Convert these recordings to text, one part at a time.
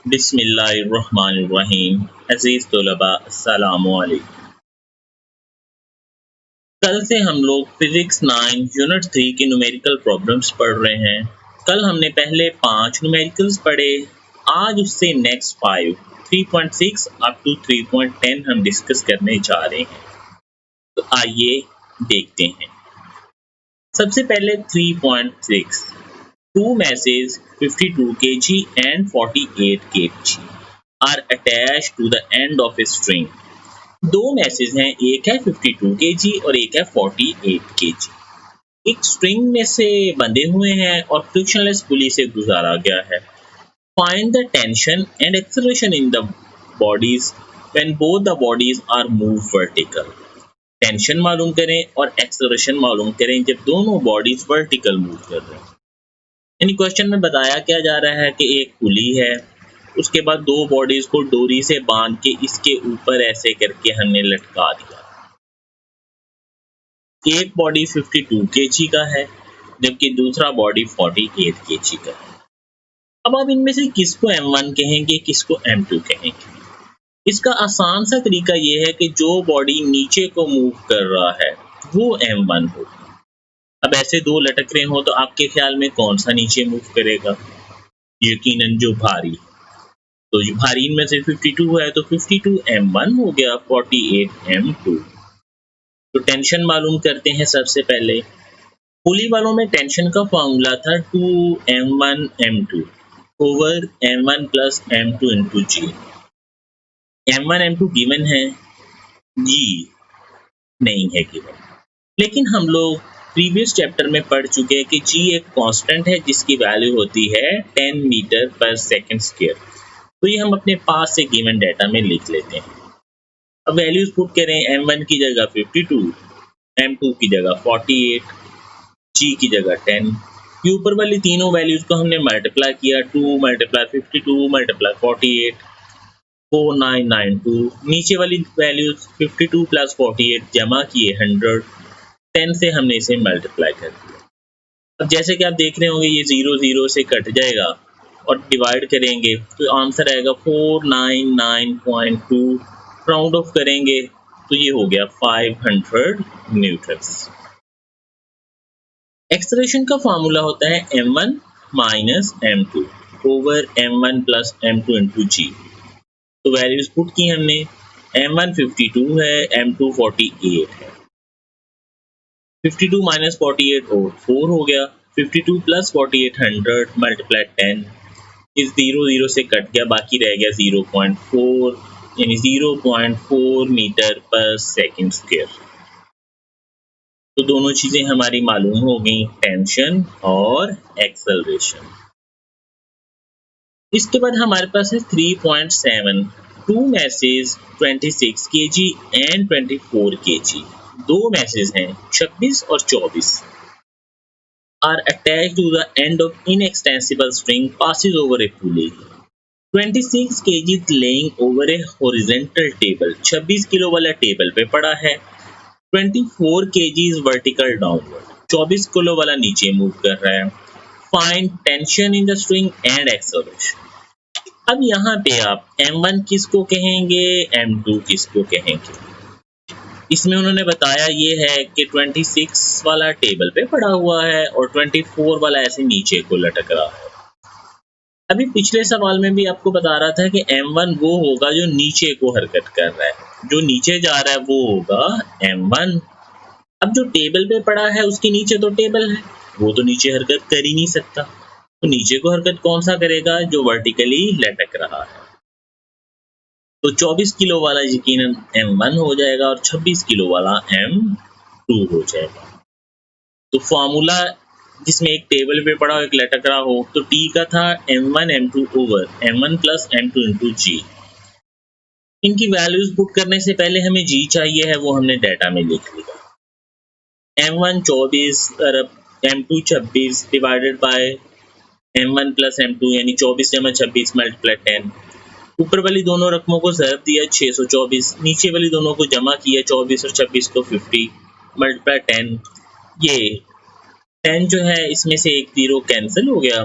बिस्मिल्लाहिर्रहमानिर्रहीम। अज़ीज़ तलबा अस्सलामु अलैकुम। कल से हम लोग फिजिक्स 9 यूनिट 3 के न्यूमेरिकल प्रॉब्लम्स पढ़ रहे हैं। कल हमने पहले 5 न्यूमेरिकल्स पढ़े। आज उससे नेक्स्ट 5 3.6 अप टू 3.10 हम डिस्कस करने जा रहे हैं। तो आइए देखते हैं। सबसे पहले 3.6 Two masses 52 kg and 48 kg are attached to the end of a string. दो मैसेज हैं, एक है 52 kg और एक है 48 kg। एक स्ट्रिंग में से बंधे हुए हैं और फ्रिक्शनलेस पुली से गुजारा गया है। Find the tension and acceleration in the bodies when both the bodies are moved vertical. Tension मालूम करें और एक्सेलरेशन मालूम करें जब दोनों बॉडीज वर्टिकल मूव कर रहे हैं। यानी क्वेश्चन में बताया क्या जा रहा है कि एक पुली है, उसके बाद दो बॉडीज को डोरी से बांध के इसके ऊपर ऐसे करके हमने लटका दिया। एक बॉडी 52 kg का है जबकि दूसरा बॉडी 48 kg का है। अब आप इनमें से किसको M1 कहेंगे, किसको M2 कहेंगे? इसका आसान सा तरीका ये है कि जो बॉडी नीचे को मूव कर रहा है वो M1 होगी। अब ऐसे दो लटक रहे हो तो आपके ख्याल में कौन सा नीचे मूव करेगा? यकीनन जो भारी। तो जो भारी इनमें से 52 है तो 52 M1 हो गया, 48 M2। तो टेंशन मालूम करते हैं। सबसे पहले पुली वालों में टेंशन का फॉर्मूला था 2M1 M2 over M1 plus M2 into G। M1 M2 given है, G नहीं है गिवन। लेकिन हम लोग प्रीवियस चैप्टर में पढ़ चुके हैं कि G एक कांस्टेंट है जिसकी वैल्यू होती है 10 मीटर पर सेकंड स्क्वायर। तो ये हम अपने पास से गिवन डाटा में लिख लेते हैं। अब वैल्यूज पुट करें। M1 की जगह 52, M2 की जगह 48, G की जगह 10। ये ऊपर वाली तीनों वैल्यूज को हमने मल्टीप्लाई किया, 2 मल्टीप्लाई 52 मल्टीप्लाई 48, 4992। नीचे वाली वैल्यूज 52 प्लस 48 जमा किए 100, 10 से हमने इसे मल्टीप्लाई कर दिया। अब जैसे कि आप देख रहे होंगे ये 0 0 से कट जाएगा और डिवाइड करेंगे तो आंसर आएगा 499.2। राउंड ऑफ करेंगे तो ये हो गया 500 न्यूटन्स। एक्सेलरेशन का फार्मूला होता है M1 minus M2 over M1 plus M2 into G। तो वैल्यूज पुट की हमने। M1 52 है, M2 48 है। 52 माइनस 48 और 4 हो गया। 52 प्लस 48 100 मल्टीप्लाई 10। इस 0 0 से कट गया, बाकी रह गया 0.4 यानी 0.4 मीटर पर सेकंड स्क्वायर। तो दोनों चीजें हमारी मालूम हो गई, टेंशन और एक्सेलरेशन। इसके बाद हमारे पास है 3.7 two masses 26 kg and 24 kg। दो मैसेज हैं 26 और 24 are attached to the end of inextensible string passes over a pulley. 26 kg is laying over a horizontal table. 26 kilo वाला टेबल पे पड़ा है। 24 kg is vertical downward. 24 kilo वाला नीचे move कर रहा है। Find tension in the string and acceleration. अब यहाँ पे आप M1 किसको कहेंगे, M2 किसको कहेंगे? इसमें उन्होंने बताया ये है कि 26 वाला टेबल पे पड़ा हुआ है और 24 वाला ऐसे नीचे को लटक रहा है। अभी पिछले सवाल में भी आपको बता रहा था कि M1 वो होगा जो नीचे को हरकत कर रहा है, जो नीचे जा रहा है वो होगा M1। अब जो टेबल पे पड़ा है उसके नीचे तो टेबल है, वो तो नीचे हरकत कर ही नहीं सकता। तो नीचे को हरकत कौन सा करेगा? जो वर्टिकली लटक रहा है। तो 24 किलो वाला यकीनन M1 हो जाएगा और 26 किलो वाला M2 हो जाएगा। तो फॉर्मूला जिसमें एक टेबल पे पड़ा हो एक लटक रहा हो, तो T का था M1 M2 over M1 plus M2 into G। इनकी वैल्यूज पुट करने से पहले हमें G चाहिए है, वो हमने डाटा में लिख लिया। M1 24 और M2 26 divided by M1 plus M2 यानी 24 जमा 26 मल्टीप्लाई 10। ऊपर वाली दोनों रकमों को ज़रब दिया 624, नीचे वाली दोनों को जमा किया 24 और 26 को 50 मल्टीप्लाई 10। ये 10 जो है इसमें से एक 0 कैंसिल हो गया,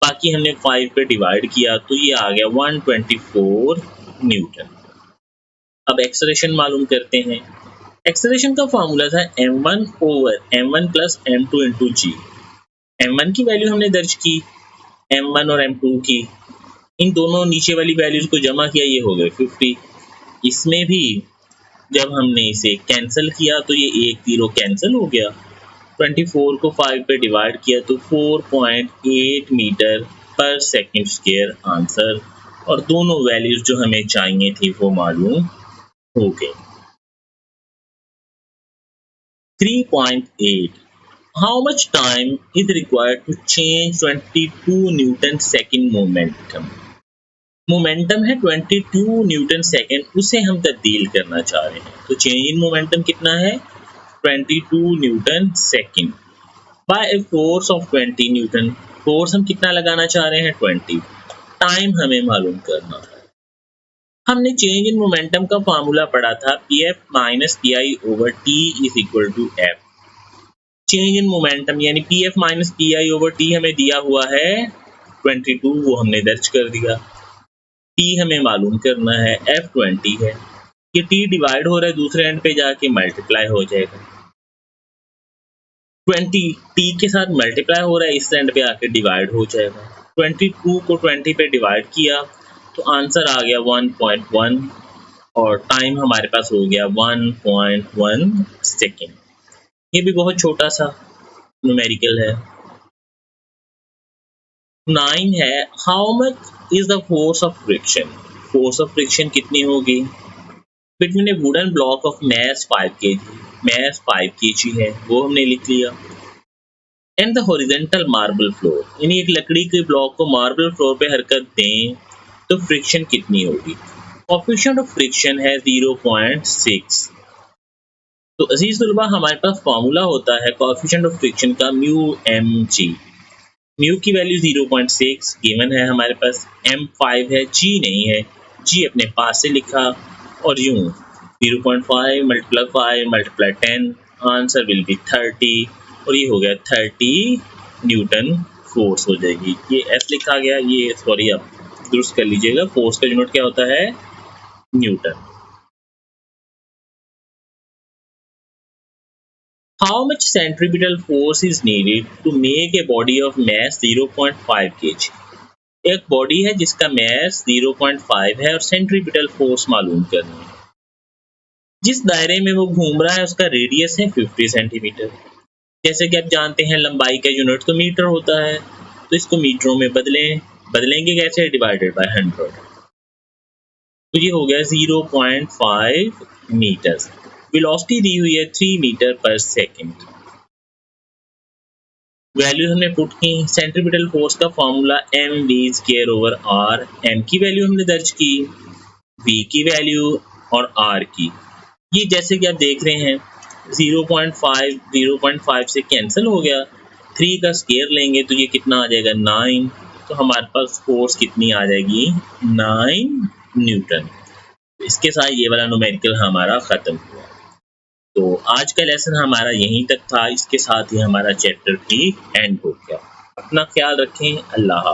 बाकी हमने 5 पे डिवाइड किया तो ये आ गया 124 न्यूटन। अब एक्सेलरेशन मालूम करते हैं। एक्सेलरेशन का फार्मूला था m1 over m1 plus m2 into जी। m1 की वैल्यू हमने दर्ज की, m1 और m2 की, इन दोनों नीचे वाली वैल्यूज को जमा किया, ये हो गए 50। इसमें भी जब हमने इसे कैंसिल किया तो ये 1 0 कैंसिल हो गया। 24 को 5 पे डिवाइड किया तो 4.8 मीटर पर सेकंड स्क्वायर आंसर, और दोनों वैल्यूज जो हमें चाहिए थी वो मालूम हो गए। 3.8 How much time is required to change 22 Newton second momentum? Momentum है 22 न्यूटन सेकेंड, उसे हम तब्दील करना चाह रहे हैं। तो चेंज इन मोमेंटम कितना है 22 Newton second by a force of 20 Newton. Force हम कितना लगाना चाह रहे हैं 20। टाइम हमें मालूम करना है। हमने चेंज इन मोमेंटम का फार्मूला पढ़ा था pf minus p over t is equal to F. Change in momentum यानी pf minus p over t हमें दिया हुआ है 22, वो हमने दर्ज कर दिया। t हमें मालूम करना है f20 है, ये t डिवाइड हो रहा है, दूसरे एंड पे जाके मल्टीप्लाई हो जाएगा। 20 t के साथ मल्टीप्लाई हो रहा है, इस एंड पे आके डिवाइड हो जाएगा। 22 को 20 पे डिवाइड किया तो आंसर आ गया 1.1 और टाइम हमारे पास हो गया 1.1 सेकेंड। ये भी बहुत छोटा सा न्यूमेरिकल है। 9 है how much is the force of friction. Force of friction कितनी होगी between a wooden block of mass 5 kg, mass 5 kg है वो हमने लिख लिया, and the horizontal marble floor, यानी एक लकड़ी के ब्लॉक को मार्बल फ्लोर पे हरकत दें तो फ्रिक्शन कितनी होगी। कोएफिशिएंट ऑफ फ्रिक्शन है 0.6। तो अजीज तुलबा हमारे पास फार्मूला होता है कोएफिशिएंट ऑफ फ्रिक्शन का म्यू एम जी। म्यू की वैल्यू 0.6 गिवन है हमारे पास, m 5 है, g नहीं है, g अपने पास से लिखा और यूं 0.5 multiply 5 multiply 10, answer will be 30 और ये हो गया 30 न्यूटन फोर्स हो जाएगी। ये s लिखा गया, ये सॉरी आप दुरुस्त कर लीजिएगा, फोर्स का यूनिट क्या होता है Newton. How much centripetal force is needed to make a body of mass 0.5 kg? एक बॉडी है जिसका मैस 0.5 है और सेंट्रीपिटल फोर्स मालूम करनी है। जिस दायरे में वो घूम रहा है उसका रेडियस है 50 सेंटीमीटर। जैसे कि आप जानते हैं लंबाई का यूनिट तो मीटर होता है, तो इसको मीटरों में बदलेंगे कैसे, डिवाइडेड बाय 100। तो ये हो गया 0.5 मीटर। वेलोसिटी दी हुई है 3 मीटर पर सेकेंड। वैल्यू हमने पुट की, सेंट्रीपिटल फोर्स का formula M V square over R, M की वैल्यू हमने दर्ज की, वी की वैल्यू और आर की। ये जैसे कि आप देख रहे हैं 0.5 से कैंसिल हो गया, 3 का स्क्वायर लेंगे तो ये कितना आ जाएगा 9, तो हमारे पास फोर्स कितनी आ जाएगी 9 न्यूटन। इसके साथ ये वाला न्यूमेरिकल हमारा खत्म हुआ। तो आज का लेसन हमारा यहीं तक था, इसके साथ ही हमारा चैप्टर भी एंड हो गया। अपना ख्याल रखें, अल्लाह हाफ़िज़।